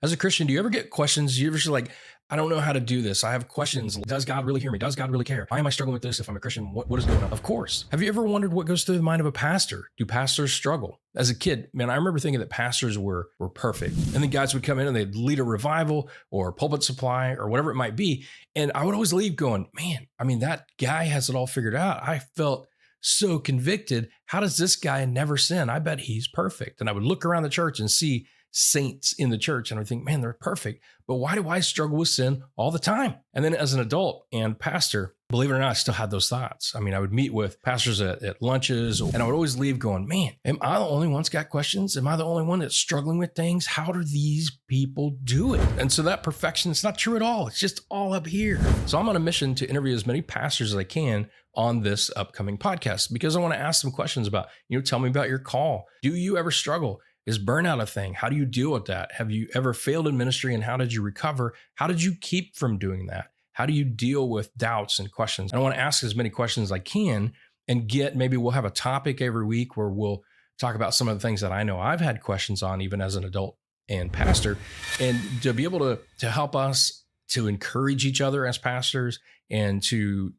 As a Christian, do you ever get questions? You ever feel like, I don't know how to do this. I have questions. Does God really hear me? Does God really care? Why am I struggling with this if I'm a Christian? What is going on? Of course. Have you ever wondered what goes through the mind of a pastor? Do pastors struggle? As a kid, man, I remember thinking that pastors were perfect. And then guys would come in and they'd lead a revival or pulpit supply or whatever it might be. And I would always leave going, man, I mean, that guy has it all figured out. I felt so convicted. How does this guy never sin? I bet he's perfect. And I would look around the church and see saints in the church and I think, man, they're perfect. But why do I struggle with sin all the time? And then as an adult and pastor, believe it or not, I still had those thoughts. I mean, I would meet with pastors at lunches and I would always leave going, man, am I the only one that's got questions? Am I the only one that's struggling with things? How do these people do it? And so that perfection is not true at all. It's just all up here. So I'm on a mission to interview as many pastors as I can on this upcoming podcast because I want to ask some questions about, tell me about your call. Do you ever struggle? Is burnout a thing? How do you deal with that? Have you ever failed in ministry and how did you recover? How did you keep from doing that? How do you deal with doubts and questions? And I want to ask as many questions as I can and maybe we'll have a topic every week where we'll talk about some of the things that I know I've had questions on even as an adult and pastor, and to be able to help us to encourage each other as pastors and to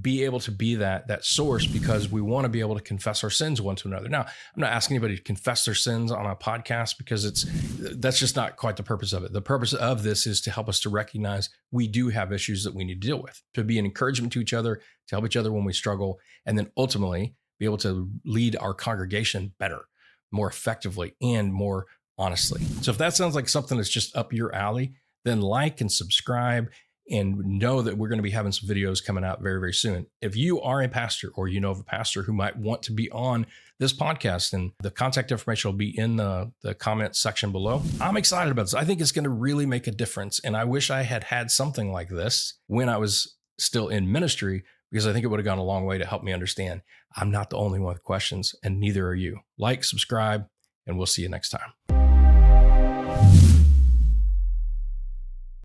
be able to be that source because we want to be able to confess our sins one to another. Now, I'm not asking anybody to confess their sins on a podcast because that's just not quite the purpose of it. The purpose of this is to help us to recognize we do have issues that we need to deal with, to be an encouragement to each other, to help each other when we struggle, and then ultimately be able to lead our congregation better, more effectively, and more honestly. So if that sounds like something that's just up your alley, then like and subscribe and know that we're going to be having some videos coming out very, very soon. If you are a pastor or you know of a pastor who might want to be on this podcast, and the contact information will be in the comment section below. I'm excited about this. I think it's going to really make a difference. And I wish I had something like this when I was still in ministry, because I think it would have gone a long way to help me understand I'm not the only one with questions and neither are you. Like, subscribe, and we'll see you next time.